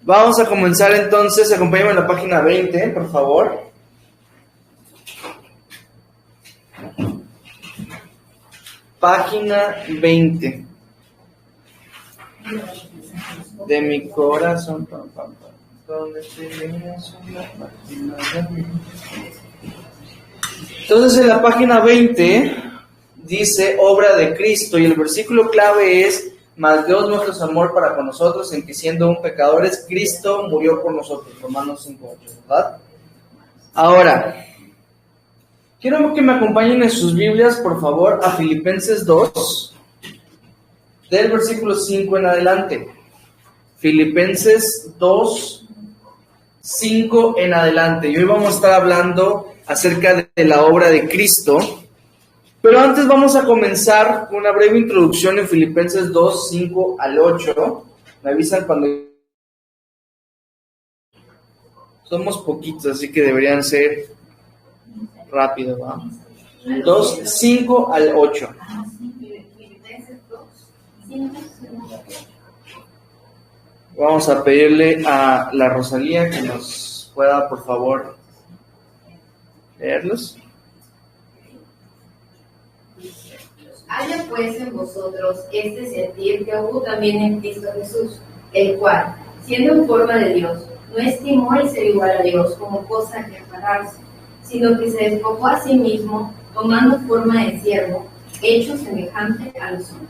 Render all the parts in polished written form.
Vamos a comenzar entonces, acompáñame en la página 20, por favor. Página 20. De mi corazón. Entonces en la página 20 dice obra de Cristo y el versículo clave es: mas Dios muestra su amor para con nosotros en que siendo aún pecadores, Cristo murió por nosotros. Romanos 5:8, ¿verdad? Ahora, quiero que me acompañen en sus Biblias, por favor, a Filipenses 2, del versículo 5 en adelante. Filipenses 2, 5 en adelante. Y hoy vamos a estar hablando acerca de la obra de Cristo. Pero antes vamos a comenzar con una breve introducción en Filipenses 2, 5 al 8. Me avisan cuando... Somos poquitos, así que deberían ser rápido, ¿va? 2, 5 al 8. Vamos a pedirle a la Rosalía que nos pueda, por favor, leerlos. Haya pues en vosotros este sentir que hubo también en Cristo Jesús, el cual, siendo en forma de Dios, no estimó el ser igual a Dios como cosa que aferrarse, sino que se despojó a sí mismo, tomando forma de siervo, hecho semejante a los hombres.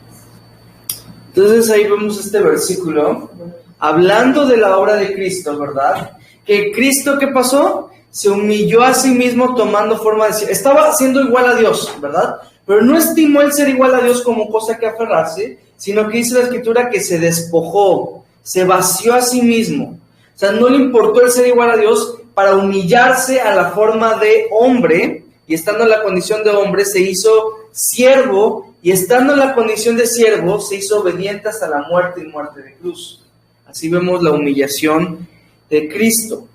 Entonces ahí vemos este versículo, hablando de la obra de Cristo, ¿verdad? Que Cristo, ¿qué pasó? Se humilló a sí mismo tomando forma de siervo. Estaba siendo igual a Dios, ¿verdad? Pero no estimó el ser igual a Dios como cosa que aferrarse, sino que dice la Escritura que se despojó, se vació a sí mismo. O sea, no le importó el ser igual a Dios para humillarse a la forma de hombre, y estando en la condición de hombre se hizo siervo, y estando en la condición de siervo se hizo obediente hasta la muerte y muerte de cruz. Así vemos la humillación de Cristo.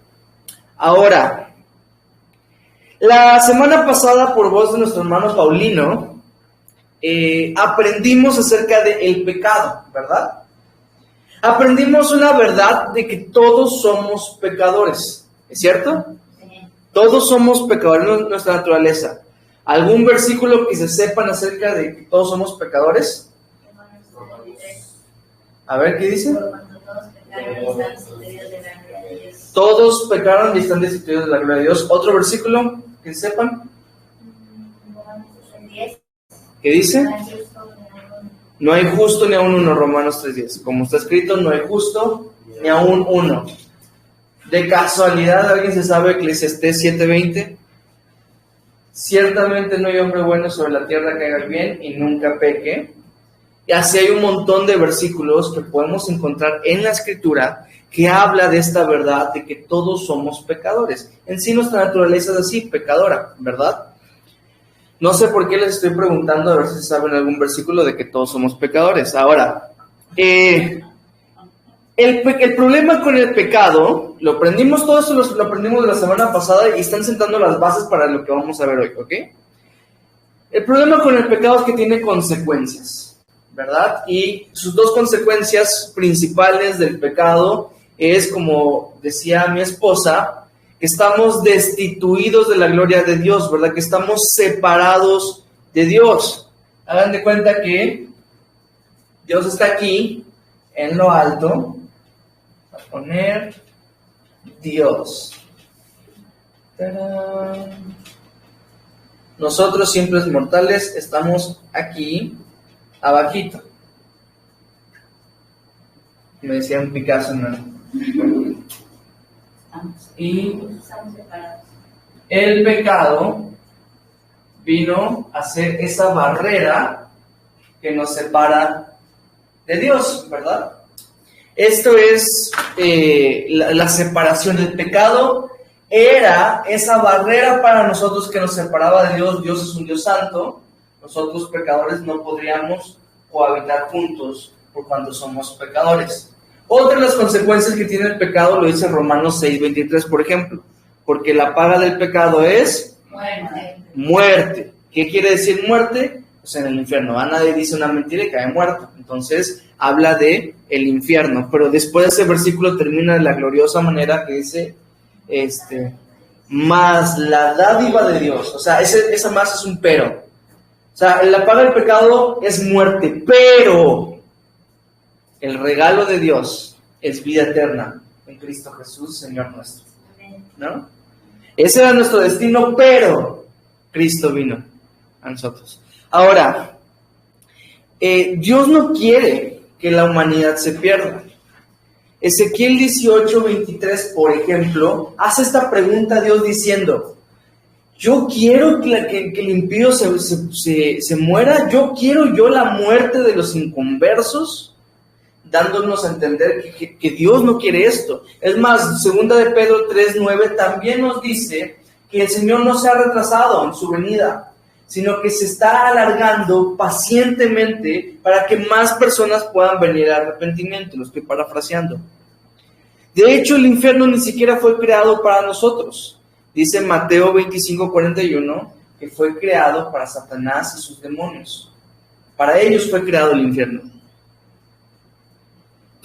Ahora, la semana pasada, por voz de nuestro hermano Paulino, aprendimos acerca del pecado, ¿verdad? Aprendimos una verdad de que todos somos pecadores, ¿es cierto? Sí. Todos somos pecadores, nuestra naturaleza. ¿Algún versículo que se sepan acerca de que todos somos pecadores? A ver, ¿qué dice? Todos pecaron y están destituidos de la gloria de Dios. ¿Otro versículo que sepan? ¿Qué dice? No hay justo ni aún uno, Romanos 3:10. Como está escrito, no hay justo ni aún uno. ¿De casualidad alguien se sabe Eclesiastés 7:20? Ciertamente no hay hombre bueno sobre la tierra que haga el bien y nunca peque. Y así hay un montón de versículos que podemos encontrar en la Escritura que habla de esta verdad de que todos somos pecadores. En sí nuestra naturaleza es así, pecadora, ¿verdad? No sé por qué les estoy preguntando a ver si saben algún versículo de que todos somos pecadores. Ahora, el problema con el pecado, lo aprendimos todo eso, lo aprendimos de la semana pasada y están sentando las bases para lo que vamos a ver hoy, ¿ok? El problema con el pecado es que tiene consecuencias, ¿verdad? Y sus dos consecuencias principales del pecado es, como decía mi esposa, que estamos destituidos de la gloria de Dios, ¿verdad? Que estamos separados de Dios. Hagan de cuenta que Dios está aquí, en lo alto. A poner Dios. ¡Tarán! Nosotros, simples mortales, estamos aquí, abajito. Me decía un Picasso, ¿no? Y el pecado vino a ser esa barrera que nos separa de Dios, ¿verdad? Esto es la separación del pecado. Era esa barrera para nosotros que nos separaba de Dios. Dios es un Dios santo. Nosotros pecadores no podríamos cohabitar juntos por cuanto somos pecadores. Otra de las consecuencias que tiene el pecado lo dice Romanos 6:23, por ejemplo. Porque la paga del pecado es muerte. ¿Qué quiere decir muerte? o sea, en el infierno. Nadie dice una mentira y cae muerto. Entonces, habla de el infierno. Pero después ese versículo termina de la gloriosa manera que dice, más la dádiva de Dios. O sea, esa más es un pero. O sea, la paga del pecado es muerte, pero el regalo de Dios es vida eterna en Cristo Jesús, Señor nuestro. ¿No? Ese era nuestro destino, pero Cristo vino a nosotros. Ahora, Dios no quiere que la humanidad se pierda. Ezequiel 18:23, por ejemplo, hace esta pregunta a Dios diciendo, yo quiero que el impío se muera, yo la muerte de los inconversos, dándonos a entender que Dios no quiere esto. Es más, 2 de Pedro 3:9 también nos dice que el Señor no se ha retrasado en su venida, sino que se está alargando pacientemente para que más personas puedan venir al arrepentimiento. Lo estoy parafraseando. De hecho, el infierno ni siquiera fue creado para nosotros. Dice Mateo 25:41 que fue creado para Satanás y sus demonios. Para ellos fue creado el infierno.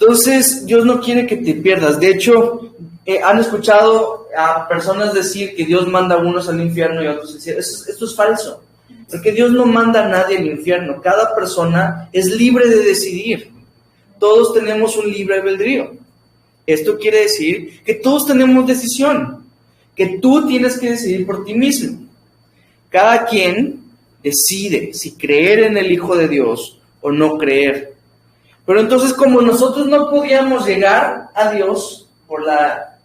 Entonces, Dios no quiere que te pierdas. De hecho, han escuchado a personas decir que Dios manda a unos al infierno y a otros al cielo. Esto es falso. Porque Dios no manda a nadie al infierno. Cada persona es libre de decidir. Todos tenemos un libre albedrío. Esto quiere decir que todos tenemos decisión. Que tú tienes que decidir por ti mismo. Cada quien decide si creer en el Hijo de Dios o no creer. Pero entonces, como nosotros no podíamos llegar a Dios por la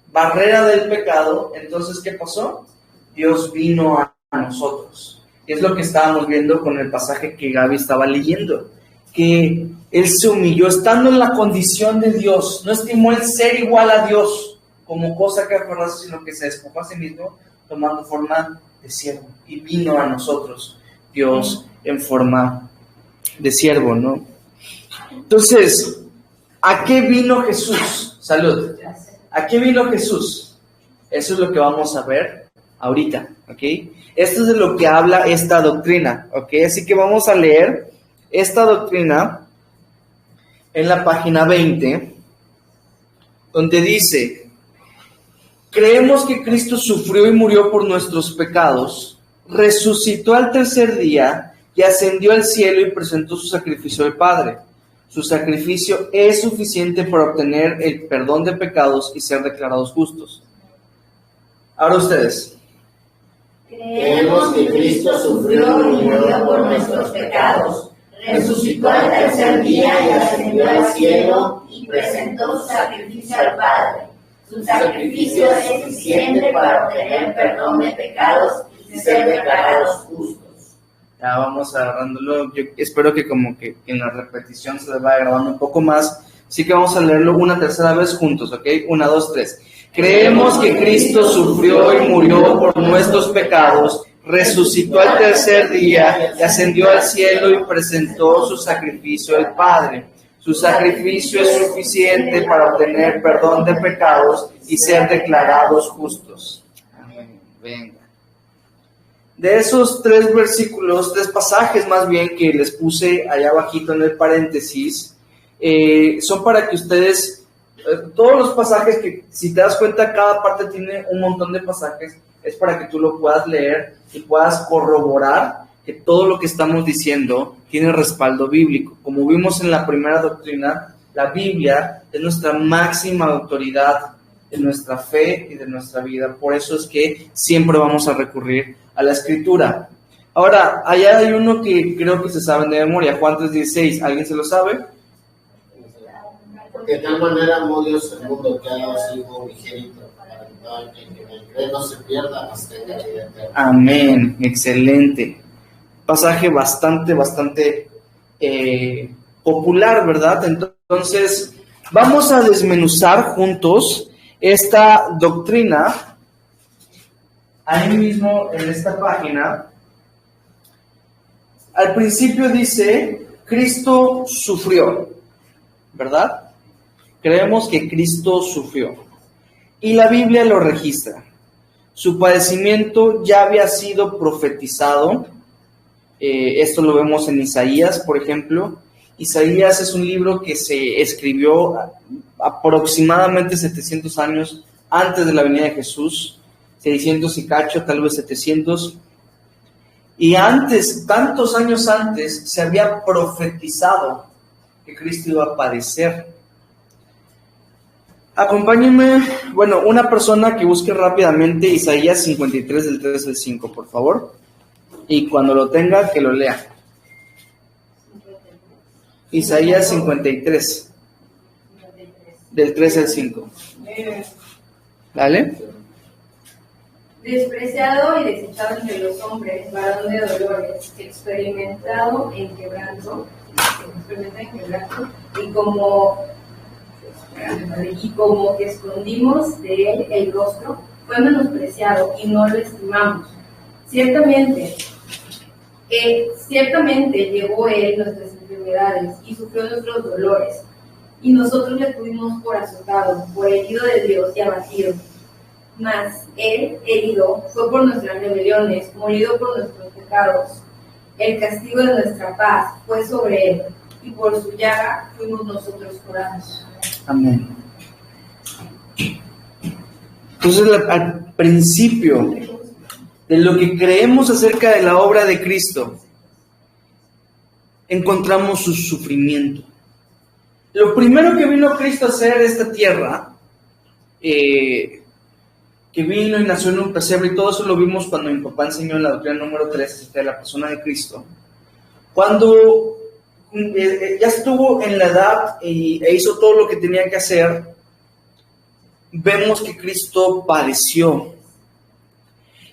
barrera del pecado, entonces, ¿qué pasó? Dios vino a nosotros. Y es lo que estábamos viendo con el pasaje que Gaby estaba leyendo. Que Él se humilló estando en la condición de Dios. No estimó el ser igual a Dios como cosa que aferrarse, sino que se despojó a sí mismo, tomando forma de siervo. Y vino a nosotros Dios en forma de siervo, ¿no? Entonces, ¿a qué vino Jesús? Salud. ¿A qué vino Jesús? Eso es lo que vamos a ver ahorita, ¿ok? Esto es de lo que habla esta doctrina, ¿ok? Así que vamos a leer esta doctrina en la página 20, donde dice, creemos que Cristo sufrió y murió por nuestros pecados, resucitó al tercer día y ascendió al cielo y presentó su sacrificio al Padre. Su sacrificio es suficiente para obtener el perdón de pecados y ser declarados justos. Ahora ustedes. Creemos que Cristo sufrió y murió por nuestros pecados, resucitó al tercer día y ascendió al cielo y presentó su sacrificio al Padre. Su sacrificio es suficiente para obtener perdón de pecados y ser declarados justos. Ya vamos agarrándolo. Yo espero que como que en la repetición se le vaya grabando un poco más. Así que vamos a leerlo una tercera vez juntos, ¿ok? 1, 2, 3. Creemos que Cristo sufrió y murió por nuestros pecados, resucitó al tercer día y ascendió al cielo y presentó su sacrificio al Padre. Su sacrificio es suficiente para obtener perdón de pecados y ser declarados justos. Amén. Venga. De esos 3 versículos, 3 pasajes más bien que les puse allá abajito en el paréntesis, son para que ustedes, todos los pasajes que, si te das cuenta, cada parte tiene un montón de pasajes, es para que tú lo puedas leer y puedas corroborar que todo lo que estamos diciendo tiene respaldo bíblico. Como vimos en la primera doctrina, la Biblia es nuestra máxima autoridad de nuestra fe y de nuestra vida. Por eso es que siempre vamos a recurrir a la Escritura. Ahora, allá hay uno que creo que se saben de memoria, Juan 3:16. ¿Alguien se lo sabe? Porque de tal manera amó Dios el mundo que ha dado a su Hijo unigénito, para que todo aquel que en él cree no se pierda, mas tenga vida eterna. Amén, excelente. Pasaje bastante popular, ¿verdad? Entonces, vamos a desmenuzar juntos esta doctrina. Ahí mismo en esta página, al principio dice, Cristo sufrió, ¿verdad? Creemos que Cristo sufrió. Y la Biblia lo registra. Su padecimiento ya había sido profetizado Esto lo vemos en Isaías, por ejemplo. Isaías es un libro que se escribió aproximadamente 700 años antes de la venida de Jesús, 600 y cacho, tal vez 700. Y antes, tantos años antes, se había profetizado que Cristo iba a padecer. Acompáñenme, una persona que busque rápidamente Isaías 53 del 3 al 5, por favor. Y cuando lo tenga, que lo lea. Isaías 53, del 3 al 5. ¿Dale? Despreciado y desechado entre los hombres, varón de dolores, experimentado en quebranto, y como que escondimos de él el rostro, fue menospreciado y no lo estimamos. Ciertamente llevó él nuestras enfermedades y sufrió nuestros dolores, y nosotros le tuvimos por azotado, por herido de Dios y abatido. Mas él herido fue por nuestras rebeliones, molido por nuestros pecados. El castigo de nuestra paz fue sobre él, y por su llaga fuimos nosotros curados. Amén. Entonces, al principio de lo que creemos acerca de la obra de Cristo, encontramos su sufrimiento. Lo primero que vino Cristo a hacer en esta tierra, que vino y nació en un pesebre, y todo eso lo vimos cuando mi papá enseñó en la doctrina número 3 acerca de la persona de Cristo. Cuando ya estuvo en la edad e hizo todo lo que tenía que hacer, vemos que Cristo padeció.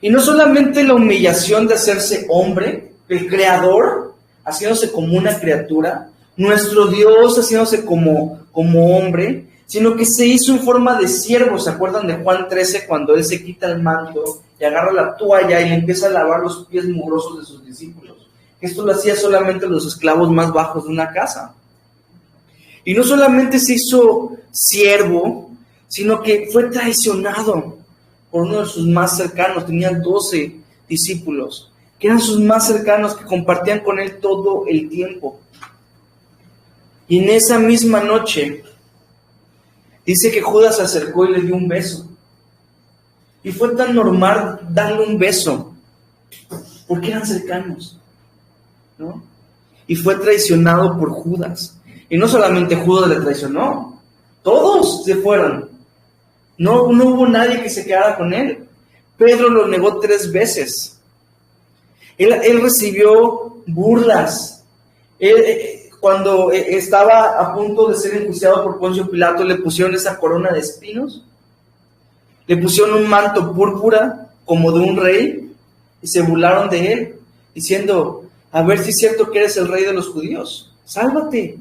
Y no solamente la humillación de hacerse hombre, el Creador haciéndose como una criatura, nuestro Dios haciéndose como hombre, sino que se hizo en forma de siervo. ¿Se acuerdan de Juan 13 cuando Él se quita el manto y agarra la toalla y le empieza a lavar los pies mugrosos de sus discípulos? Esto lo hacía solamente los esclavos más bajos de una casa. Y no solamente se hizo siervo, sino que fue traicionado por uno de sus más cercanos. Tenían 12 discípulos, que eran sus más cercanos, que compartían con Él todo el tiempo. Y en esa misma noche, dice que Judas se acercó y le dio un beso. Y fue tan normal darle un beso, porque eran cercanos, ¿no? Y fue traicionado por Judas. Y no solamente Judas le traicionó, todos se fueron. No hubo nadie que se quedara con él. Pedro lo negó 3 veces. Él recibió burlas. Cuando estaba a punto de ser enjuiciado por Poncio Pilato, le pusieron esa corona de espinos, le pusieron un manto púrpura como de un rey, y se burlaron de él, diciendo: a ver si es cierto que eres el rey de los judíos, sálvate.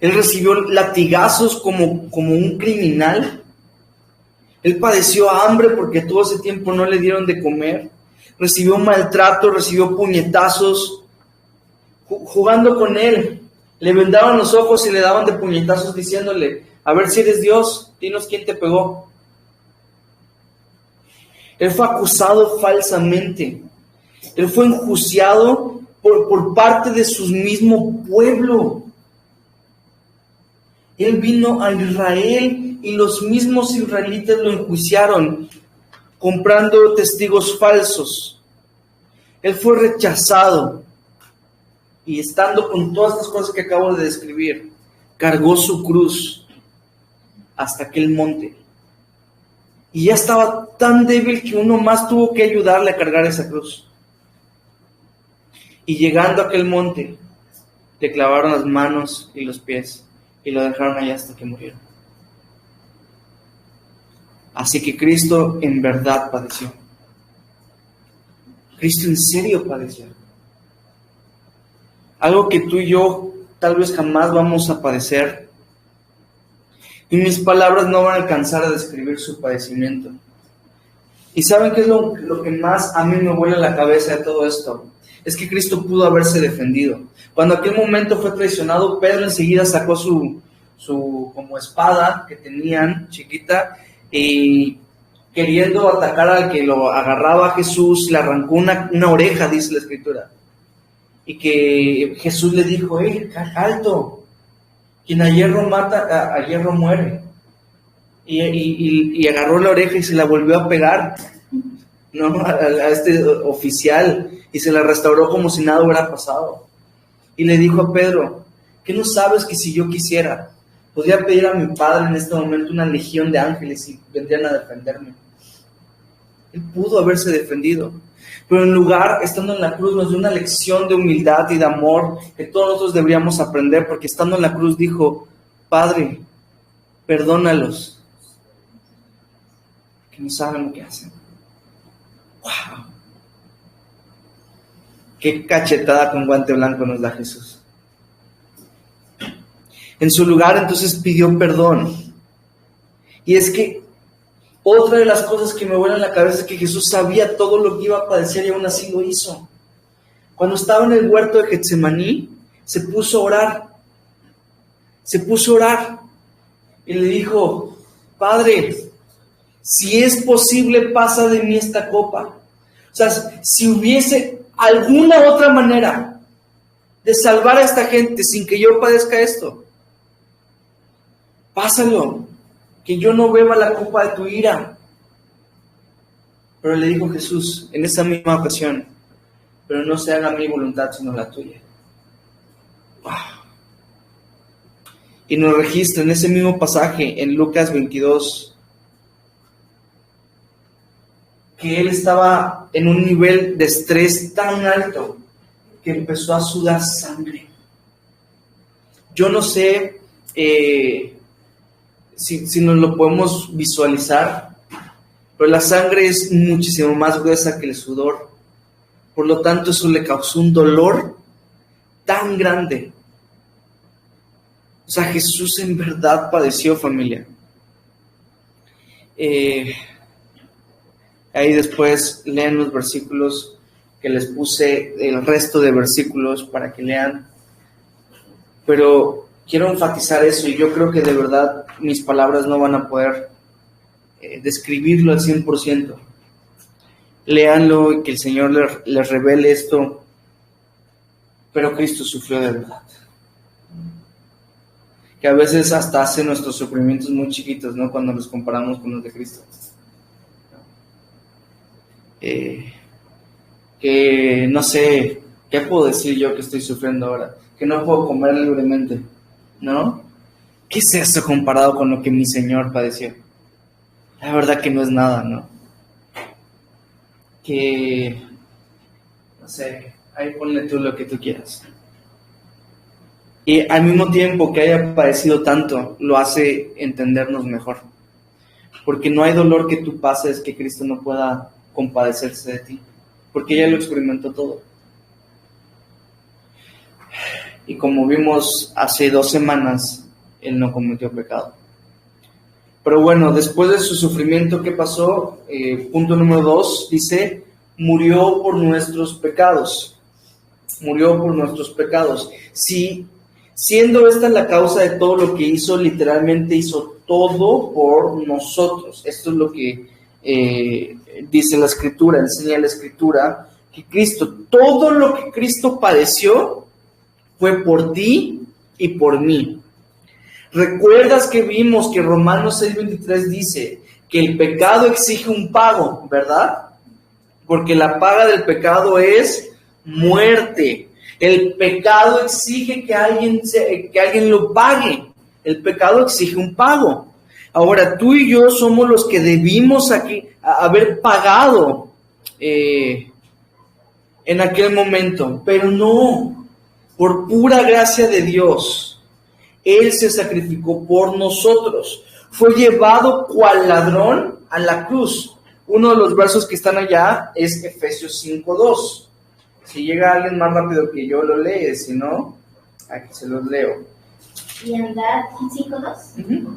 Él recibió latigazos como un criminal. Él padeció hambre porque todo ese tiempo no le dieron de comer. Recibió maltrato, recibió puñetazos. Jugando con él, le vendaban los ojos y le daban de puñetazos diciéndole: a ver si eres Dios, dinos quién te pegó. Él fue acusado falsamente. Él fue enjuiciado por parte de su mismo pueblo. Él vino a Israel y los mismos israelitas lo enjuiciaron, comprando testigos falsos. Él fue rechazado. Y estando con todas las cosas que acabo de describir, cargó su cruz hasta aquel monte. Y ya estaba tan débil que uno más tuvo que ayudarle a cargar esa cruz. Y llegando a aquel monte, le clavaron las manos y los pies y lo dejaron allá hasta que murieron. Así que Cristo en verdad padeció. Cristo en serio padeció. Algo que tú y yo tal vez jamás vamos a padecer. Y mis palabras no van a alcanzar a describir su padecimiento. ¿Y saben qué es lo que más a mí me vuela la cabeza de todo esto? Es que Cristo pudo haberse defendido. Cuando aquel momento fue traicionado, Pedro enseguida sacó su como espada que tenían, chiquita, y queriendo atacar al que lo agarraba a Jesús, le arrancó una oreja, dice la Escritura. Y que Jesús le dijo, alto, quien a hierro mata, a hierro muere. Y agarró la oreja y se la volvió a pegar, ¿no? a este oficial, y se la restauró como si nada hubiera pasado. Y le dijo a Pedro, ¿qué no sabes que si yo quisiera, podría pedir a mi Padre en este momento una legión de ángeles y vendrían a defenderme? Él pudo haberse defendido, pero en lugar, estando en la cruz, nos dio una lección de humildad y de amor que todos nosotros deberíamos aprender, porque estando en la cruz dijo, Padre, perdónalos, que no saben lo que hacen. ¡Wow! Qué cachetada con guante blanco nos da Jesús. En su lugar, entonces, pidió perdón. Y es que otra de las cosas que me vuela en la cabeza es que Jesús sabía todo lo que iba a padecer y aún así lo hizo. Cuando estaba en el huerto de Getsemaní, se puso a orar. Y le dijo, Padre, si es posible, pasa de mí esta copa. O sea, si hubiese alguna otra manera de salvar a esta gente sin que yo padezca esto, pásalo, que yo no beba la copa de tu ira. Pero le dijo Jesús en esa misma ocasión, pero no se haga mi voluntad sino la tuya. Wow. Y nos registra en ese mismo pasaje en Lucas 22 que él estaba en un nivel de estrés tan alto que empezó a sudar sangre. Yo no sé si nos lo podemos visualizar, pero la sangre es muchísimo más gruesa que el sudor. Por lo tanto, eso le causó un dolor tan grande. O sea, Jesús en verdad padeció, familia. Ahí después lean los versículos que les puse, el resto de versículos para que lean. Pero quiero enfatizar eso, y yo creo que de verdad mis palabras no van a poder describirlo al 100%. Léanlo y que el Señor les revele esto. Pero Cristo sufrió de verdad. Que a veces hasta hace nuestros sufrimientos muy chiquitos, ¿no? Cuando los comparamos con los de Cristo. Que no sé, ¿qué puedo decir yo que estoy sufriendo ahora? Que no puedo comer libremente, ¿no? ¿Qué es eso comparado con lo que mi Señor padeció? La verdad que no es nada, ¿no? Que, no sé, ahí ponle tú lo que tú quieras. Y al mismo tiempo que haya padecido tanto, lo hace entendernos mejor. Porque no hay dolor que tú pases que Cristo no pueda compadecerse de ti, porque ella lo experimentó todo. Y como vimos hace 2 semanas, él no cometió pecado. Pero bueno, después de su sufrimiento, ¿qué pasó? Punto número 2, dice, murió por nuestros pecados. Murió por nuestros pecados. Sí, siendo esta la causa de todo lo que hizo, literalmente hizo todo por nosotros. Esto es lo que dice la Escritura, enseña la Escritura, que Cristo, todo lo que Cristo padeció fue por ti y por mí. ¿Recuerdas que vimos que Romanos 6:23 dice que el pecado exige un pago, verdad? Porque la paga del pecado es muerte. El pecado exige que alguien lo pague. El pecado exige un pago. Ahora, tú y yo somos los que debimos haber pagado en aquel momento, pero no, por pura gracia de Dios, Él se sacrificó por nosotros. Fue llevado cual ladrón a la cruz. Uno de los versos que están allá es Efesios 5:2. Si llega alguien más rápido que yo, lo lee, si no, aquí se los leo. Y andad, 5:2. Uh-huh.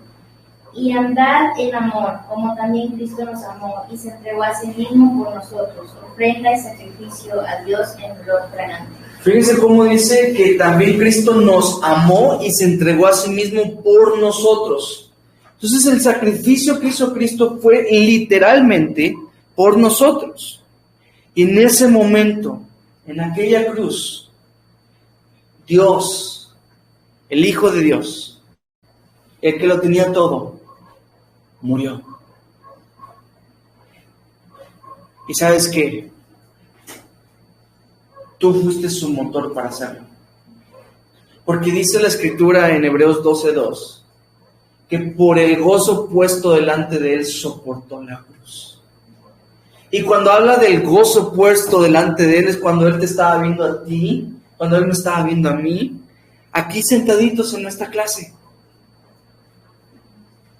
Y andad en amor, como también Cristo nos amó y se entregó a sí mismo por nosotros, ofrenda y sacrificio a Dios en olor fragante. Fíjense cómo dice que también Cristo nos amó y se entregó a sí mismo por nosotros. O Entonces el sacrificio que hizo Cristo fue literalmente por nosotros. Y en ese momento, en aquella cruz, Dios, el Hijo de Dios, el que lo tenía todo, murió. ¿Y sabes qué? Tú fuiste su motor para hacerlo. Porque dice la Escritura en Hebreos 12:2, que por el gozo puesto delante de él soportó la cruz. Y cuando habla del gozo puesto delante de él es cuando él te estaba viendo a ti, cuando él me estaba viendo a mí, aquí sentaditos en esta clase.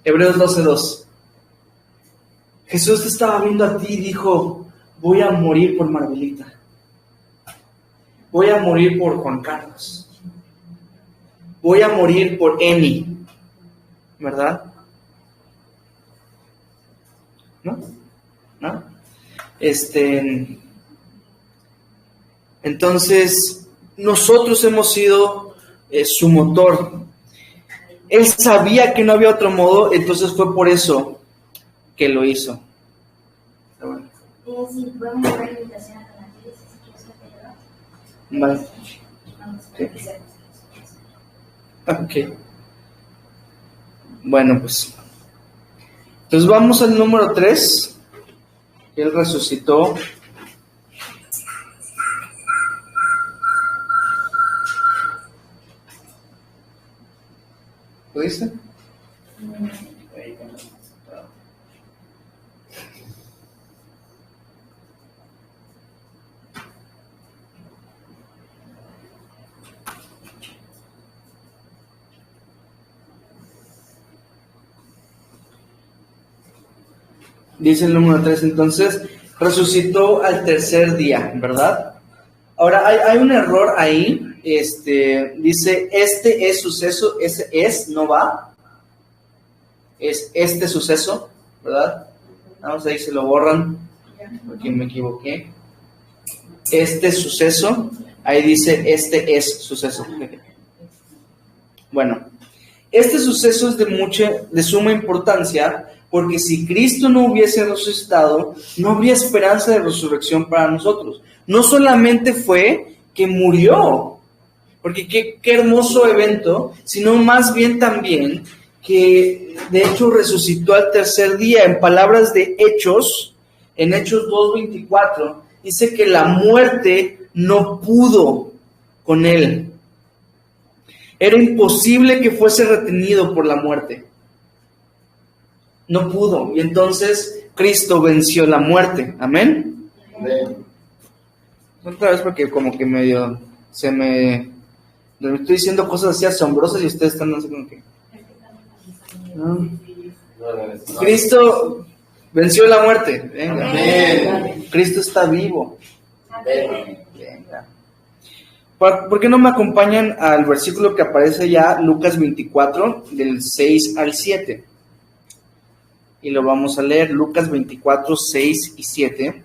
Hebreos 12:2. Jesús te estaba viendo a ti y dijo, voy a morir por Marvelita. Voy a morir por Juan Carlos. Voy a morir por Emi. ¿Verdad? ¿No? ¿No? Entonces, nosotros hemos sido su motor. Él sabía que no había otro modo, entonces fue por eso que lo hizo. Sí, podemos ver la invitación a la iglesia, si quieres que te Vale. Ok. Bueno, pues. Entonces vamos al número 3. Él resucitó. ¿Lo dice? Dice el número 3, entonces, resucitó al tercer día, ¿verdad? Ahora, hay un error ahí, dice, este es suceso, ese es, no va, es este suceso, ¿verdad? Vamos, ahí se lo borran, porque me equivoqué. Este suceso, ahí dice, este es suceso. Bueno, este suceso es de suma importancia, porque si Cristo no hubiese resucitado, no habría esperanza de resurrección para nosotros. No solamente fue que murió, porque qué hermoso evento, sino más bien también que de hecho resucitó al tercer día. En palabras de Hechos, en Hechos 2:24, dice que la muerte no pudo con él. Era imposible que fuese retenido por la muerte. No pudo. Y entonces Cristo venció la muerte. Amén. Amén. Otra vez porque como que medio me estoy diciendo cosas así asombrosas y ustedes están así como que... ¿no? Cristo venció la muerte. Venga. Amén. Cristo está vivo. Amén. Venga. ¿Por qué no me acompañan al versículo que aparece ya, Lucas 24, del 6 al 7? Y lo vamos a leer, Lucas 24, 6 y 7.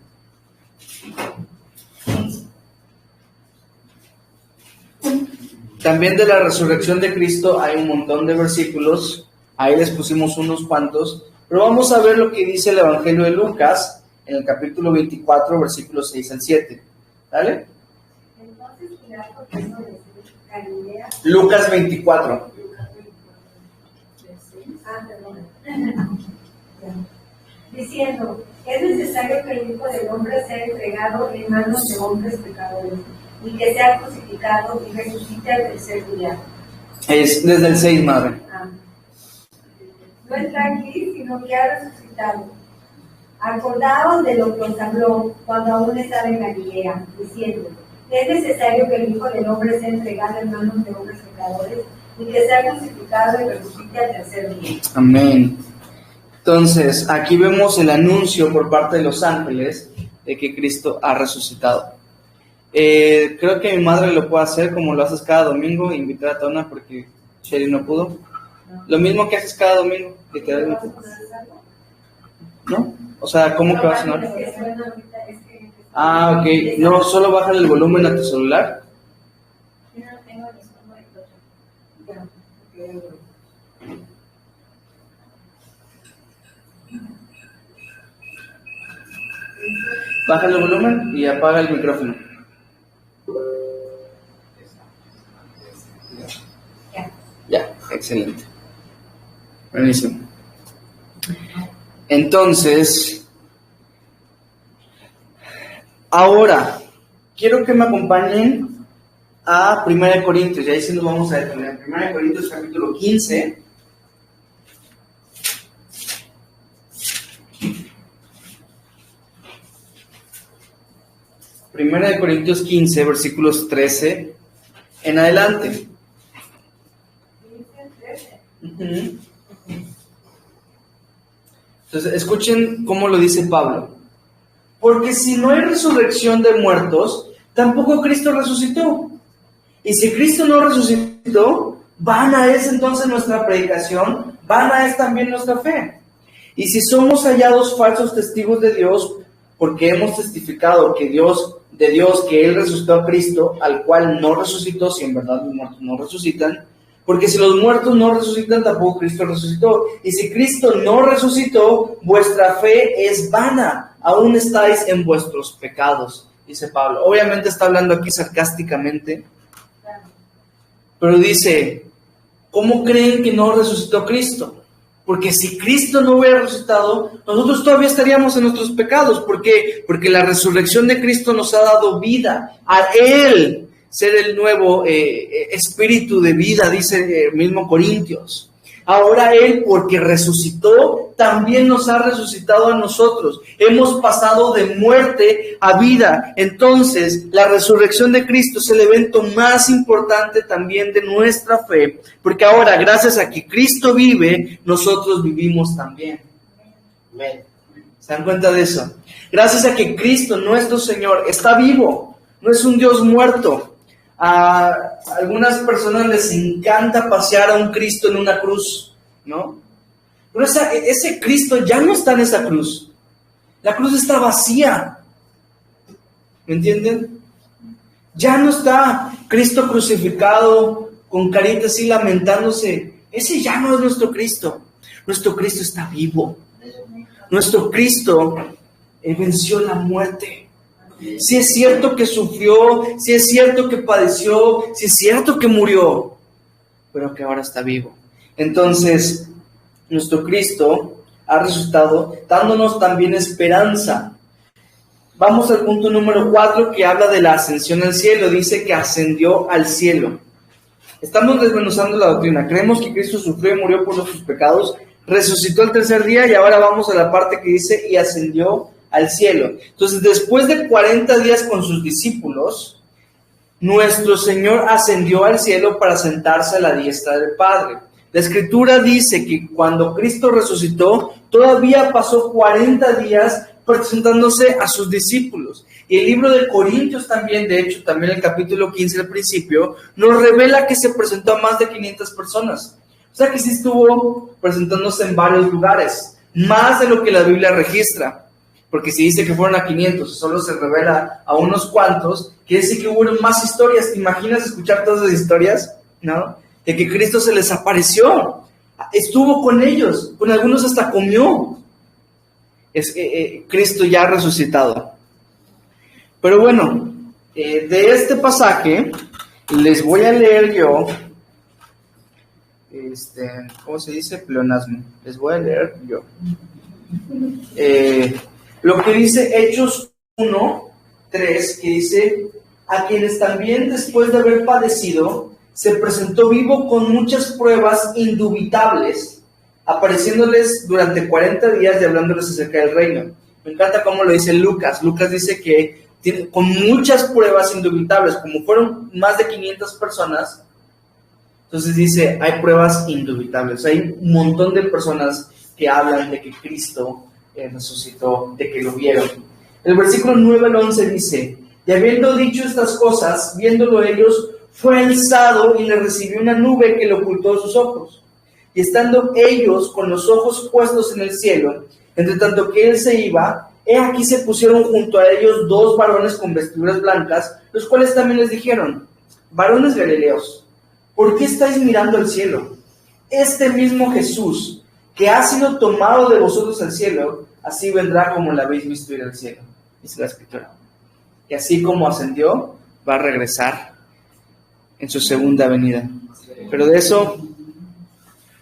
También de la resurrección de Cristo hay un montón de versículos, ahí les pusimos unos cuantos, pero vamos a ver lo que dice el Evangelio de Lucas en el capítulo 24, versículos 6 al 7. ¿Dale? Entonces Pilato quiso decir, Galilea. Lucas 24. Perdón. Diciendo, es necesario que el Hijo del Hombre sea entregado en manos de hombres pecadores, y que sea crucificado y resucite al tercer día. Es desde el 6, madre. No está aquí, sino que ha resucitado. Acordaos de lo que os habló cuando aún estaba en Galilea, diciendo, es necesario que el Hijo del Hombre sea entregado en manos de hombres pecadores, y que sea crucificado y resucite al tercer día. Amén. Entonces, aquí vemos el anuncio por parte de los ángeles de que Cristo ha resucitado. Creo que mi madre lo puede hacer como lo haces cada domingo, invitar a Tona porque Sherry no pudo. Lo mismo que haces cada domingo, literalmente. ¿No? O sea, ¿cómo que va a sonar? Ah, ok. No, solo baja el volumen a tu celular. Baja el volumen y apaga el micrófono. Ya, excelente. Buenísimo. Entonces, ahora, quiero que me acompañen a 1 Corintios, y ahí sí nos vamos a detener. 1 Corintios capítulo 15. Primera de Corintios 15, versículos 13 en adelante. Entonces, escuchen cómo lo dice Pablo. Porque si no hay resurrección de muertos, tampoco Cristo resucitó. Y si Cristo no resucitó, vana es entonces nuestra predicación, vana es también nuestra fe. Y si somos hallados falsos testigos de Dios, porque hemos testificado que que Él resucitó a Cristo, al cual no resucitó, si en verdad los muertos no resucitan, porque si los muertos no resucitan, tampoco Cristo resucitó. Y si Cristo no resucitó, vuestra fe es vana, aún estáis en vuestros pecados, dice Pablo. Obviamente está hablando aquí sarcásticamente, pero dice, ¿cómo creen que no resucitó Cristo? Porque si Cristo no hubiera resucitado, nosotros todavía estaríamos en nuestros pecados. ¿Por qué? Porque la resurrección de Cristo nos ha dado vida. A Él ser el nuevo espíritu de vida, dice el mismo Corintios. Ahora Él, porque resucitó, también nos ha resucitado a nosotros. Hemos pasado de muerte a vida. Entonces, la resurrección de Cristo es el evento más importante también de nuestra fe, porque ahora, gracias a que Cristo vive, nosotros vivimos también. Amén. ¿Se dan cuenta de eso? Gracias a que Cristo, nuestro Señor, está vivo, no es un Dios muerto. A algunas personas les encanta pasear a un Cristo en una cruz, ¿no? Pero ese Cristo ya no está en esa cruz. La cruz está vacía. ¿Me entienden? Ya no está Cristo crucificado con carita así lamentándose. Ese ya no es nuestro Cristo. Nuestro Cristo está vivo. Nuestro Cristo venció la muerte. Si es cierto que sufrió, si es cierto que padeció, si es cierto que murió, pero que ahora está vivo. Entonces, nuestro Cristo ha resucitado, dándonos también esperanza. Vamos al punto número 4, que habla de la ascensión al cielo. Dice que ascendió al cielo. Estamos desmenuzando la doctrina. Creemos que Cristo sufrió y murió por nuestros pecados, resucitó el tercer día, y ahora vamos a la parte que dice, y ascendió al cielo. Entonces, después de 40 días con sus discípulos, nuestro Señor ascendió al cielo para sentarse a la diestra del Padre. La Escritura dice que cuando Cristo resucitó, todavía pasó 40 días presentándose a sus discípulos. Y el libro de Corintios también, de hecho, también el capítulo 15 al principio, nos revela que se presentó a más de 500 personas. O sea que sí estuvo presentándose en varios lugares, más de lo que la Biblia registra. Porque si dice que fueron a 500 y solo se revela a unos cuantos, quiere decir que hubo más historias. ¿Te imaginas escuchar todas esas historias? ¿No? De que Cristo se les apareció, estuvo con ellos, con algunos hasta comió. Cristo ya resucitado. Pero bueno, de este pasaje les voy a leer yo, ¿cómo se dice? Pleonasmo. Les voy a leer yo. Lo que dice Hechos 1:3, que dice, a quienes también después de haber padecido, se presentó vivo con muchas pruebas indubitables, apareciéndoles durante 40 días y hablándoles acerca del reino. Me encanta cómo lo dice Lucas. Lucas dice que con muchas pruebas indubitables, como fueron más de 500 personas, entonces dice, hay pruebas indubitables. Hay un montón de personas que hablan de que Cristo resucitó, de que lo vieron. El versículo 9 al 11 dice, y habiendo dicho estas cosas, viéndolo ellos, fue alzado y le recibió una nube que le ocultó de sus ojos. Y estando ellos con los ojos puestos en el cielo, entre tanto que él se iba, he aquí se pusieron junto a ellos 2 varones con vestiduras blancas, los cuales también les dijeron, varones galileos, ¿por qué estáis mirando al cielo? Este mismo Jesús, que ha sido tomado de vosotros al cielo, así vendrá como lo habéis visto ir al cielo. dice la Escritura. Y así como ascendió, va a regresar en su segunda venida. Pero de eso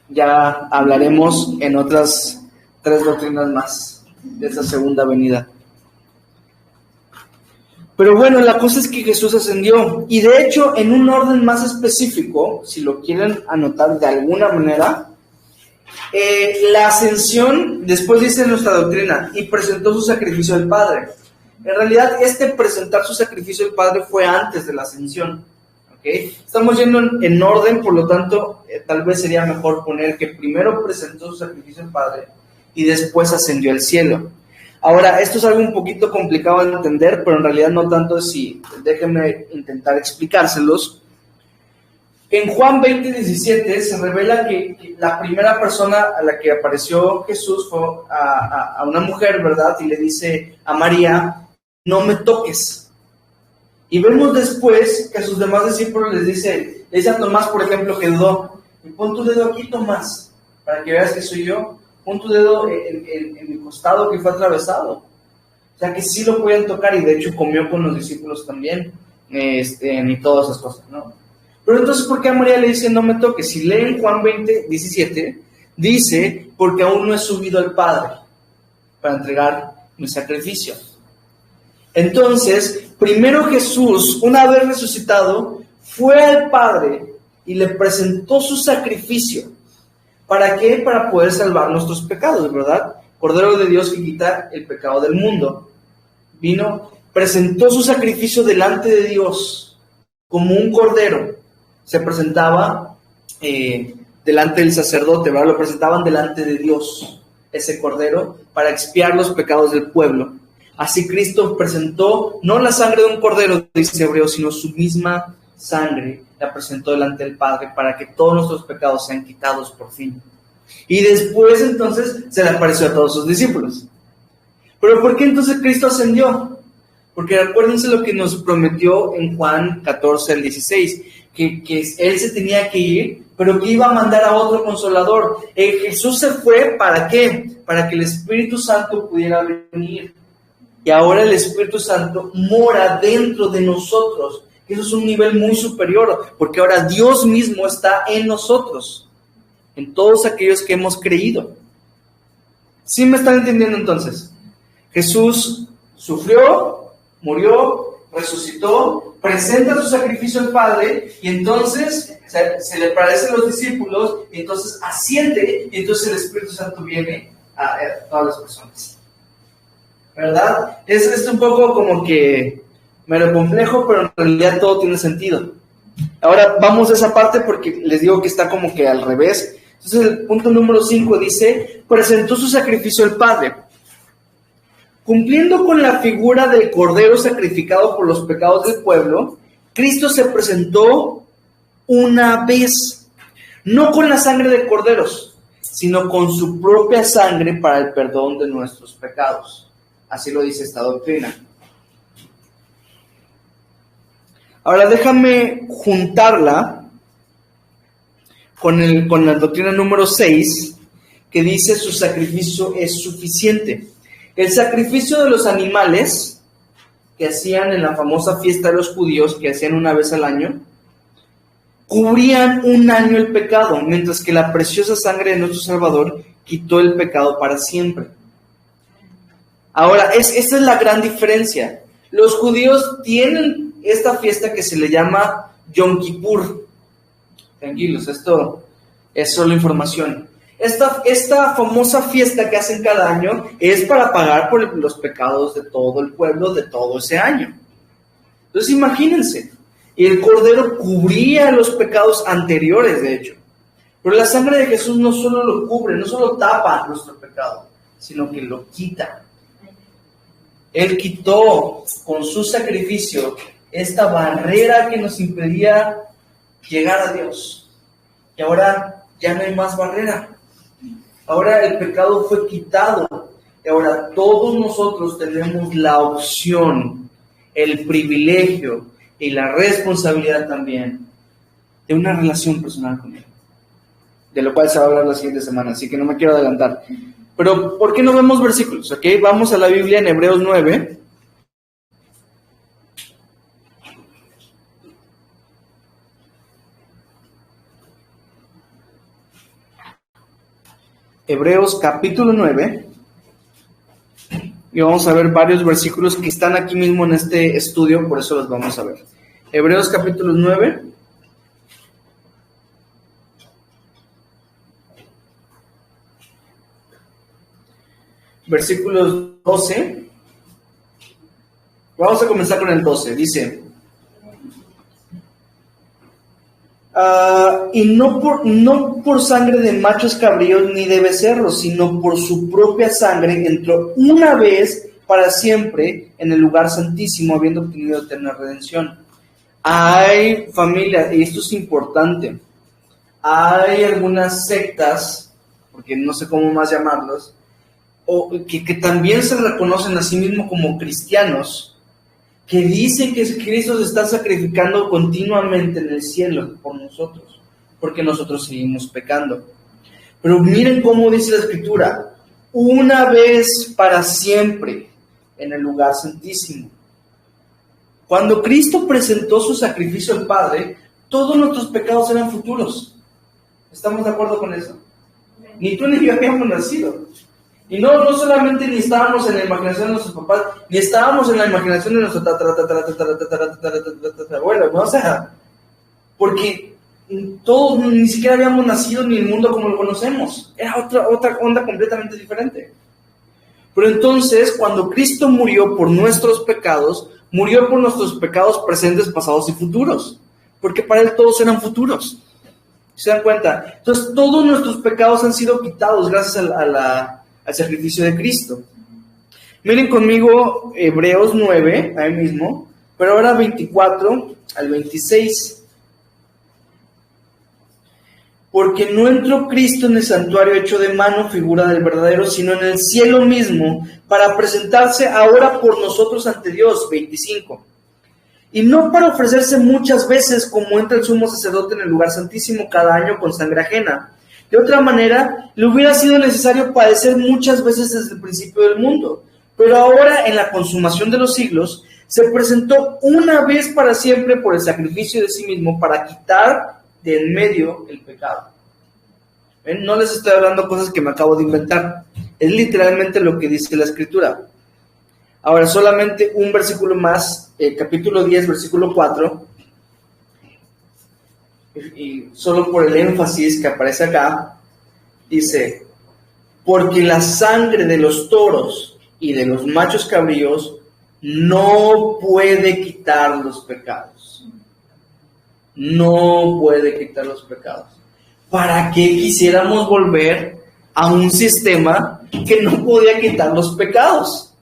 ya hablaremos en otras 3 doctrinas más, de esa segunda venida. Pero bueno, la cosa es que Jesús ascendió, y de hecho, en un orden más específico, si lo quieren anotar de alguna manera, la ascensión, después dice nuestra doctrina, y presentó su sacrificio al Padre. En realidad, presentar su sacrificio al Padre fue antes de la ascensión. ¿Okay? Estamos yendo en orden, por lo tanto, tal vez sería mejor poner que primero presentó su sacrificio al Padre y después ascendió al cielo. Ahora, esto es algo un poquito complicado de entender, pero en realidad no tanto así. Déjenme intentar explicárselos. En Juan 20:17 se revela que la primera persona a la que apareció Jesús fue a una mujer, ¿verdad? Y le dice a María, no me toques. Y vemos después que a sus demás discípulos le dice a Tomás, por ejemplo, que dudó, pon tu dedo aquí, Tomás, para que veas que soy yo. Pon tu dedo en mi costado que fue atravesado. O sea que sí lo podían tocar, y de hecho comió con los discípulos también, y todas esas cosas, ¿no? Pero entonces, ¿por qué a María le dice no me toques? Si leen Juan 20:17, dice, porque aún no he subido al Padre para entregar mi sacrificio. Entonces, primero Jesús, una vez resucitado, fue al Padre y le presentó su sacrificio. ¿Para qué? Para poder salvar nuestros pecados, ¿verdad? Cordero de Dios que quita el pecado del mundo. Vino, presentó su sacrificio delante de Dios como un cordero. Se presentaba delante del sacerdote, ¿verdad? Lo presentaban delante de Dios, ese cordero, para expiar los pecados del pueblo. Así Cristo presentó, no la sangre de un cordero, dice Hebreos, sino su misma sangre, la presentó delante del Padre para que todos nuestros pecados sean quitados por fin. Y después entonces se le apareció a todos sus discípulos. ¿Pero por qué entonces Cristo ascendió? Porque recuérdense lo que nos prometió en Juan 14:16, que Él se tenía que ir, pero que iba a mandar a otro consolador. Jesús se fue, ¿para qué? Para que el Espíritu Santo pudiera venir. Y ahora el Espíritu Santo mora dentro de nosotros. Eso es un nivel muy superior, porque ahora Dios mismo está en nosotros, en todos aquellos que hemos creído. ¿Sí me están entendiendo entonces? Jesús sufrió, murió, resucitó, presenta su sacrificio al Padre, y entonces se le aparece a los discípulos, y entonces asciende, y entonces el Espíritu Santo viene a todas las personas. ¿Verdad? Es un poco como que medio complejo, pero en realidad todo tiene sentido. Ahora vamos a esa parte porque les digo que está como que al revés. Entonces el punto número 5 dice, presentó su sacrificio al Padre. Cumpliendo con la figura del cordero sacrificado por los pecados del pueblo, Cristo se presentó una vez, no con la sangre de corderos, sino con su propia sangre para el perdón de nuestros pecados. Así lo dice esta doctrina. Ahora déjame juntarla con la doctrina número 6, que dice su sacrificio es suficiente. El sacrificio de los animales que hacían en la famosa fiesta de los judíos, que hacían una vez al año, cubrían un año el pecado, mientras que la preciosa sangre de nuestro Salvador quitó el pecado para siempre. Ahora, esta es la gran diferencia. Los judíos tienen esta fiesta que se le llama Yom Kippur. Tranquilos, esto es solo información. Esta famosa fiesta que hacen cada año es para pagar por los pecados de todo el pueblo de todo ese año. Entonces imagínense, el cordero cubría los pecados anteriores, de hecho. Pero la sangre de Jesús no solo lo cubre, no solo tapa nuestro pecado, sino que lo quita. Él quitó con su sacrificio esta barrera que nos impedía llegar a Dios. Y ahora ya no hay más barrera. Ahora el pecado fue quitado. Y ahora todos nosotros tenemos la opción, el privilegio y la responsabilidad también de una relación personal con Él. De lo cual se va a hablar la siguiente semana, así que no me quiero adelantar. Pero, ¿por qué no vemos versículos? ¿Okay? Vamos a la Biblia en Hebreos 9. Hebreos capítulo 9. Y vamos a ver varios versículos que están aquí mismo en este estudio, por eso los vamos a ver. Hebreos capítulo 9. Versículos 12. Vamos a comenzar con el 12. Dice: y no por sangre de machos cabríos ni de becerros, sino por su propia sangre entró una vez para siempre en el lugar santísimo, habiendo obtenido eterna redención. Hay, familia, y esto es importante, hay algunas sectas, porque no sé cómo más llamarlos, o que también se reconocen a sí mismos como cristianos, que dicen que Cristo se está sacrificando continuamente en el cielo por nosotros, porque nosotros seguimos pecando. Pero miren cómo dice la Escritura: una vez para siempre en el lugar santísimo. Cuando Cristo presentó su sacrificio al Padre, todos nuestros pecados eran futuros. ¿Estamos de acuerdo con eso? Ni tú ni yo habíamos nacido. Y no solamente ni estábamos en la imaginación de nuestros papás, ni estábamos en la imaginación de nuestros abuelos, ¿no? O sea, porque todos ni siquiera habíamos nacido ni el mundo como lo conocemos. Era otra onda completamente diferente. Pero entonces, cuando Cristo murió por nuestros pecados presentes, pasados y futuros. Porque para Él todos eran futuros. ¿Se dan cuenta? Entonces, todos nuestros pecados han sido quitados gracias al sacrificio de Cristo. Miren conmigo Hebreos 9, ahí mismo, pero ahora 24 al 26. Porque no entró Cristo en el santuario hecho de mano, figura del verdadero, sino en el cielo mismo, para presentarse ahora por nosotros ante Dios. 25. Y no para ofrecerse muchas veces, como entra el sumo sacerdote en el lugar santísimo cada año con sangre ajena. De otra manera, le hubiera sido necesario padecer muchas veces desde el principio del mundo. Pero ahora, en la consumación de los siglos, se presentó una vez para siempre por el sacrificio de sí mismo para quitar de en medio el pecado. ¿Ven? No les estoy hablando cosas que me acabo de inventar. Es literalmente lo que dice la Escritura. Ahora, solamente un versículo más, capítulo 10, versículo 4. Y solo por el énfasis que aparece acá, dice: porque la sangre de los toros y de los machos cabríos no puede quitar los pecados. No puede quitar los pecados. ¿Para qué quisiéramos volver a un sistema que no podía quitar los pecados?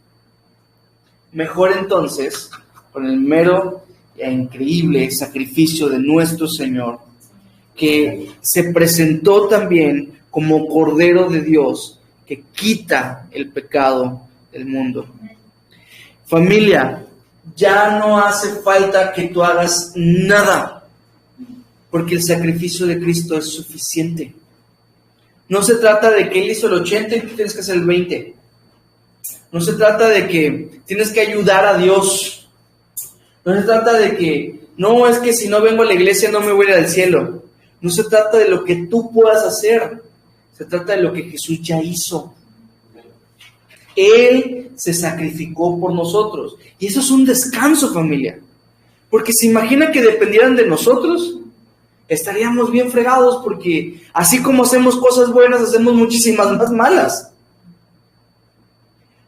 Mejor entonces, con el mero e increíble sacrificio de nuestro Señor, que se presentó también como Cordero de Dios, que quita el pecado del mundo. Familia, ya no hace falta que tú hagas nada, porque el sacrificio de Cristo es suficiente. No se trata de que Él hizo el 80 y tú tienes que hacer el 20. No se trata de que tienes que ayudar a Dios. No se trata de que, no, es que si no vengo a la iglesia no me voy a ir al cielo. No se trata de lo que tú puedas hacer. Se trata de lo que Jesús ya hizo. Él se sacrificó por nosotros. Y eso es un descanso, familia. Porque se imagina que dependieran de nosotros, estaríamos bien fregados, porque así como hacemos cosas buenas, hacemos muchísimas más malas.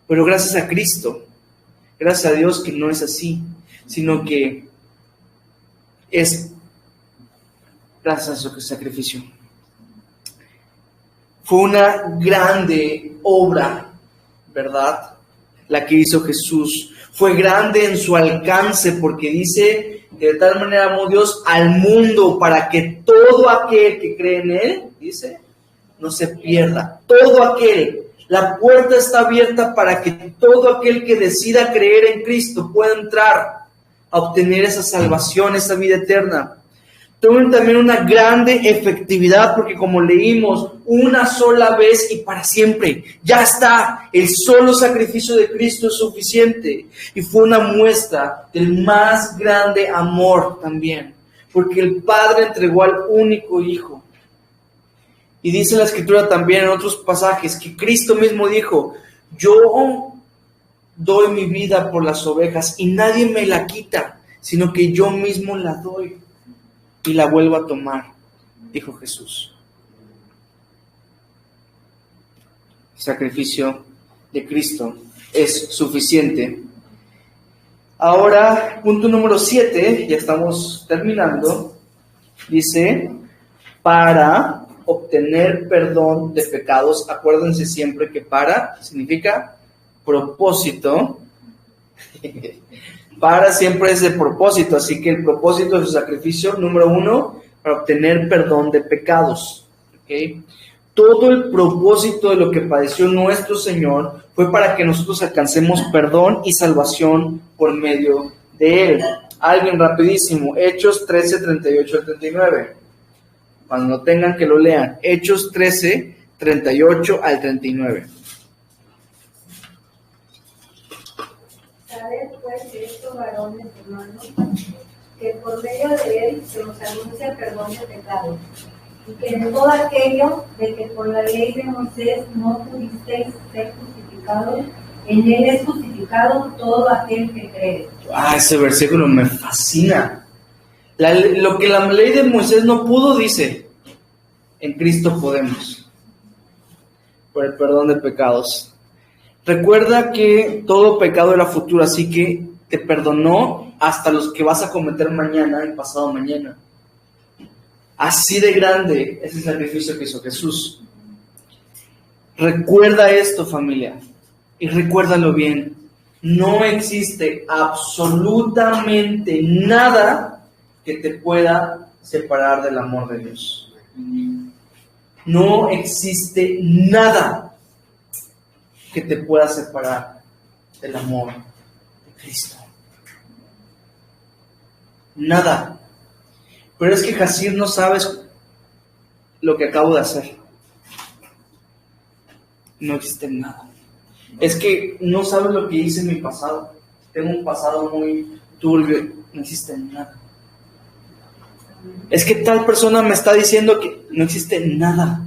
Pero gracias a Cristo, gracias a Dios que no es así, sino que es gracias a su sacrificio. Fue una grande obra, ¿verdad? La que hizo Jesús. Fue grande en su alcance, porque dice que de tal manera amó Dios al mundo para que todo aquel que cree en Él, dice, no se pierda. Todo aquel. La puerta está abierta para que todo aquel que decida creer en Cristo pueda entrar a obtener esa salvación, esa vida eterna. Tienen también una grande efectividad, porque como leímos, una sola vez y para siempre, ya está, el solo sacrificio de Cristo es suficiente, y fue una muestra del más grande amor también, porque el Padre entregó al único Hijo. Y dice la Escritura también en otros pasajes que Cristo mismo dijo: yo doy mi vida por las ovejas y nadie me la quita, sino que yo mismo la doy y la vuelvo a tomar, dijo Jesús. El sacrificio de Cristo es suficiente. Ahora, punto número 7, ya estamos terminando, dice: para obtener perdón de pecados. Acuérdense siempre que para significa propósito. Para siempre es de propósito, así que el propósito de su sacrificio, número 1, para obtener perdón de pecados. ¿Okay? Todo el propósito de lo que padeció nuestro Señor fue para que nosotros alcancemos perdón y salvación por medio de Él. Alguien rapidísimo, Hechos 13, 38 al 39. Cuando tengan que lo lean, Hechos 13, 38 al 39. Sabed pues esto, varones hermanos, que por medio de él se nos anuncia perdón de pecados, y que de todo aquello de que por la ley de Moisés no pudisteis ser justificados, en él es justificado todo aquel que cree. Ese versículo me fascina. Lo que la ley de Moisés no pudo, dice: en Cristo podemos, por el perdón de pecados. Recuerda que todo pecado era futuro, así que te perdonó hasta los que vas a cometer mañana y pasado mañana. Así de grande es el sacrificio que hizo Jesús. Recuerda esto, familia, y recuérdalo bien. No existe absolutamente nada que te pueda separar del amor de Dios. No existe nada que te pueda separar del amor de Cristo. Nada. Pero es que, Jacir, no sabes lo que acabo de hacer. No existe nada. Es que no sabes lo que hice en mi pasado. Tengo un pasado muy turbio. No existe nada. Es que tal persona me está diciendo que no existe nada.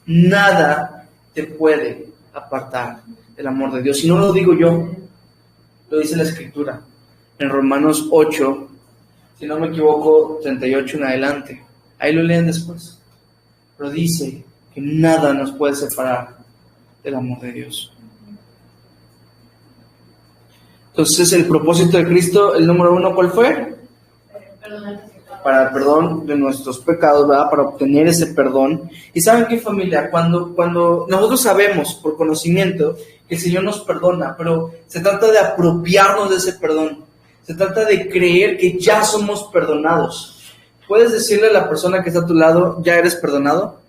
Nada te puede apartar del amor de Dios. Y no lo digo yo, lo dice la Escritura en Romanos 8, si no me equivoco, 38 en adelante. Ahí lo leen después. Pero dice que nada nos puede separar del amor de Dios. Entonces, el propósito de Cristo, el número 1, ¿cuál fue? Para el perdón de nuestros pecados, ¿verdad? Para obtener ese perdón. Y ¿saben qué, familia? Cuando nosotros sabemos por conocimiento que el Señor nos perdona, pero se trata de apropiarnos de ese perdón. Se trata de creer que ya somos perdonados. ¿Puedes decirle a la persona que está a tu lado: ya eres perdonado?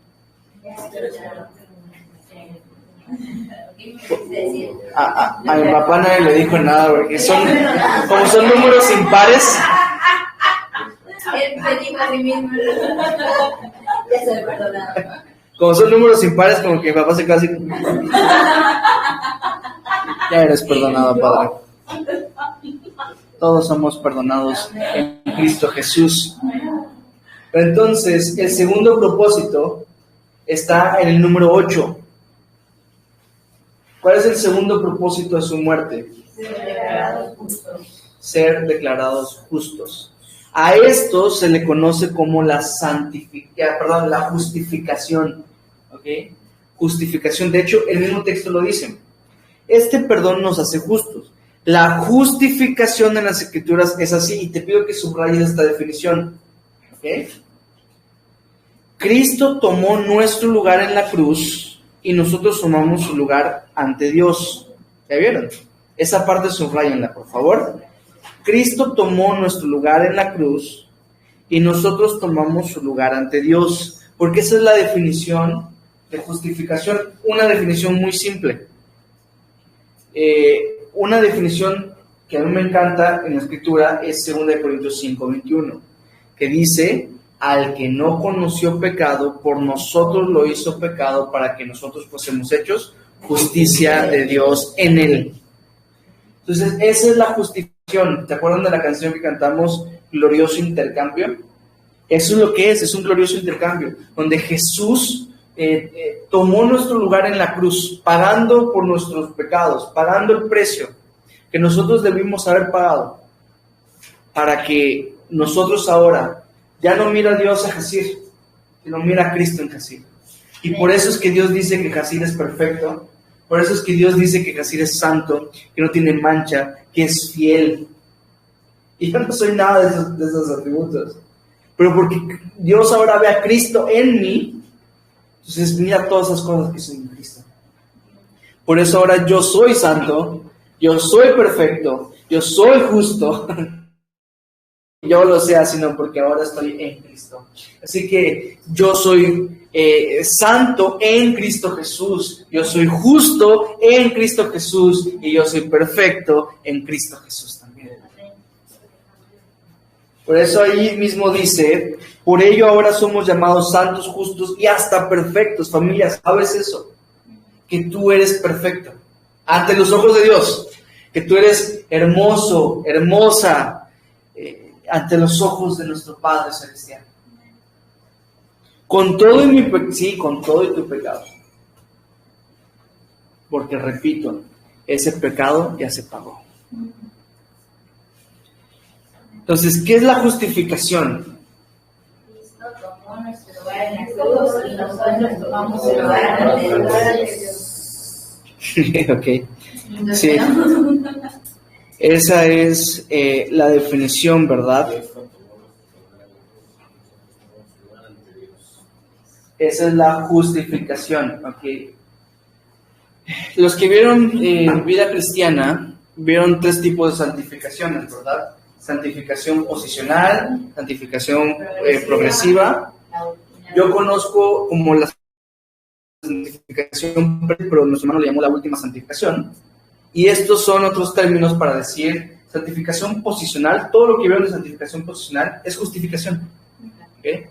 A mi papá nadie le dijo nada, porque como son números impares. Él me dijo a mí mismo: ya soy perdonado. Como son números impares, como que mi papá se queda así. Ya eres perdonado, Padre. Todos somos perdonados en Cristo Jesús. Entonces, el segundo propósito está en el número 8. ¿Cuál es el segundo propósito de su muerte? Ser declarados justos. A esto se le conoce como la justificación. ¿Ok? Justificación. De hecho, el mismo texto lo dice. Este perdón nos hace justos. La justificación en las Escrituras es así, y te pido que subrayes esta definición. ¿Ok? Cristo tomó nuestro lugar en la cruz y nosotros tomamos su lugar ante Dios. ¿Ya vieron? Esa parte subrayenla, por favor. Cristo tomó nuestro lugar en la cruz y nosotros tomamos su lugar ante Dios. Porque esa es la definición de justificación. Una definición muy simple. Una definición que a mí me encanta en la Escritura es 2 Corintios 5:21, que dice: al que no conoció pecado, por nosotros lo hizo pecado, para que nosotros fuésemos hechos justicia de Dios en él. Entonces, esa es la justificación. ¿Te acuerdan de la canción que cantamos, Glorioso Intercambio? Eso es lo que es un glorioso intercambio, donde Jesús tomó nuestro lugar en la cruz, pagando por nuestros pecados, pagando el precio que nosotros debimos haber pagado, para que nosotros ahora ya no mira a Dios a Jasir, sino mira a Cristo en Jasir. Y por eso es que Dios dice que Jasir es perfecto, por eso es que Dios dice que Jasir es santo, que no tiene mancha, que es fiel. Y yo no soy nada de esos atributos. Pero porque Dios ahora ve a Cristo en mí, entonces mira todas esas cosas que son en Cristo. Por eso ahora yo soy santo, yo soy perfecto, yo soy justo. Yo lo sé, sino porque ahora estoy en Cristo. Así que yo soy santo en Cristo Jesús, yo soy justo en Cristo Jesús y yo soy perfecto en Cristo Jesús también. Por eso ahí mismo dice, por ello ahora somos llamados santos, justos y hasta perfectos. Familia, ¿sabes eso? Que tú eres perfecto ante los ojos de Dios, que tú eres hermoso, hermosa, ante los ojos de nuestro Padre Celestial. Con todo con todo y tu pecado. Porque repito, ese pecado ya se pagó. Entonces, ¿qué es la justificación? Cristo tomó nuestro lugar en la cruz y nosotros tomamos el lugar de Dios. Ok. Sí. Esa es la definición, ¿verdad? Esa es la justificación, ¿ok? Los que vieron vida cristiana, vieron 3 tipos de santificaciones, ¿verdad? Santificación posicional, santificación progresiva. Yo conozco como la santificación, pero nuestro hermano le llamó la última santificación. Y estos son otros términos para decir santificación posicional. Todo lo que vieron de santificación posicional es justificación. ¿Okay?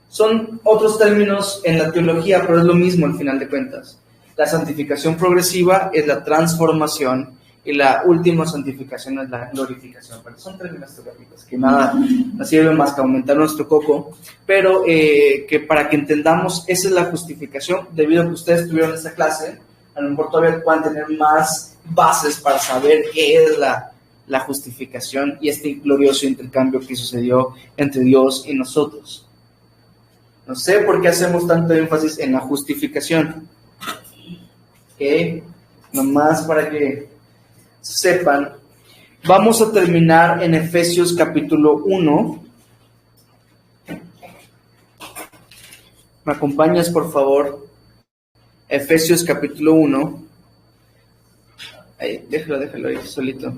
Son otros términos en la teología, pero es lo mismo al final de cuentas. La santificación progresiva es la transformación y la última santificación es la glorificación. Pero son términos teológicos que nada nos sirve más que aumentar nuestro coco, pero que para que entendamos, esa es la justificación. Debido a que ustedes tuvieron esta clase, a lo mejor todavía puedan tener más bases para saber qué es la justificación y este glorioso intercambio que sucedió entre Dios y nosotros. No sé por qué hacemos tanto énfasis en la justificación. ¿Ok? Nomás para que sepan. Vamos a terminar en Efesios capítulo 1. ¿Me acompañas, por favor? Efesios capítulo 1. Ahí, déjalo ahí solito.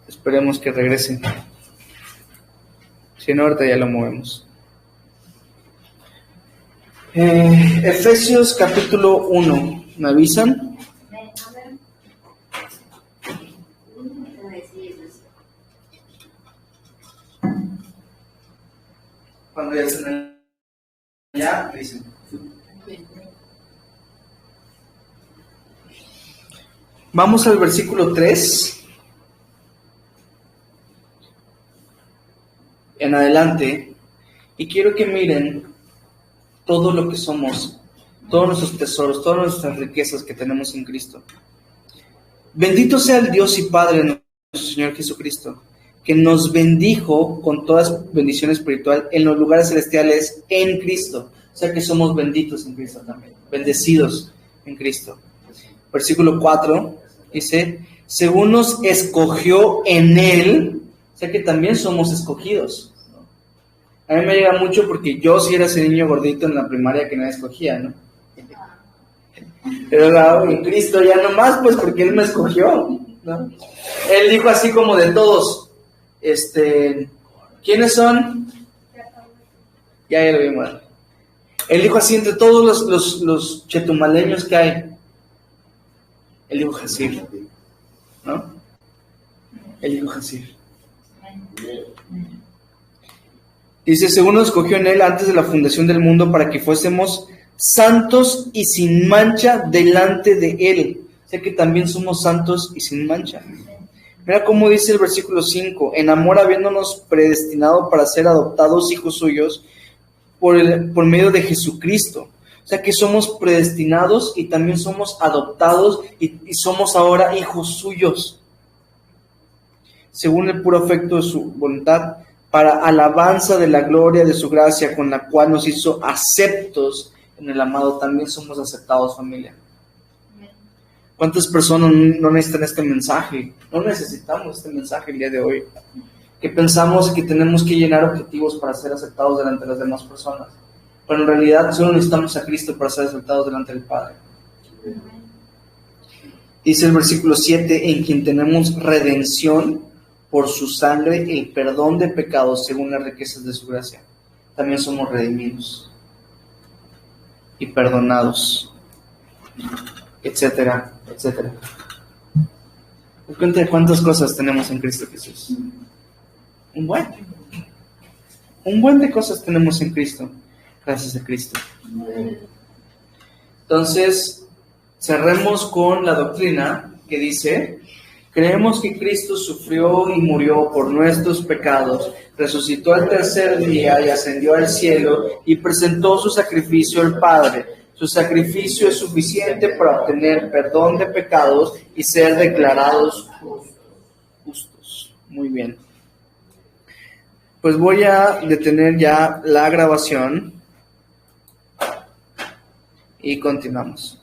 Esperemos que regrese. Si no, ahorita ya lo movemos. Efesios capítulo 1. ¿Me avisan? Cuando ya estén allá, me dicen. Vamos al versículo 3. En adelante. Y quiero que miren todo lo que somos, todos nuestros tesoros, todas nuestras riquezas que tenemos en Cristo. Bendito sea el Dios y Padre de nuestro Señor Jesucristo, que nos bendijo con toda bendición espiritual en los lugares celestiales en Cristo. O sea que somos benditos en Cristo también, bendecidos en Cristo. Versículo 4 dice, según nos escogió en Él, o sea que también somos escogidos. A mí me llega mucho porque yo sí era ese niño gordito en la primaria que nadie escogía, ¿no? Pero en Cristo ya no más, pues porque Él me escogió, ¿no? Él dijo así como de todos, ¿quiénes son? Ya lo vimos. Él dijo así entre todos los chetumaleños que hay. Él dijo Jasir, ¿no? Él dijo Jasir. Dice, según nos escogió en Él antes de la fundación del mundo para que fuésemos santos y sin mancha delante de Él. O sea que también somos santos y sin mancha. Mira cómo dice el versículo 5, en amor habiéndonos predestinado para ser adoptados hijos suyos por medio de Jesucristo. O sea que somos predestinados y también somos adoptados y somos ahora hijos suyos, según el puro afecto de su voluntad, para alabanza de la gloria de su gracia, con la cual nos hizo aceptos en el amado. También somos aceptados, familia. ¿Cuántas personas no necesitan este mensaje? No necesitamos este mensaje el día de hoy. Que pensamos que tenemos que llenar objetivos para ser aceptados delante de las demás personas. Pero en realidad solo necesitamos a Cristo para ser aceptados delante del Padre. Dice el versículo 7, en quien tenemos redención por su sangre, el perdón de pecados según las riquezas de su gracia. También somos redimidos y perdonados, etcétera, etcétera. Cuenta de cuántas cosas tenemos en Cristo Jesús. Un buen de cosas tenemos en Cristo, gracias a Cristo. Entonces, cerremos con la doctrina que dice: creemos que Cristo sufrió y murió por nuestros pecados, resucitó al tercer día y ascendió al cielo y presentó su sacrificio al Padre. Su sacrificio es suficiente para obtener perdón de pecados y ser declarados justos. Muy bien. Pues voy a detener ya la grabación y continuamos.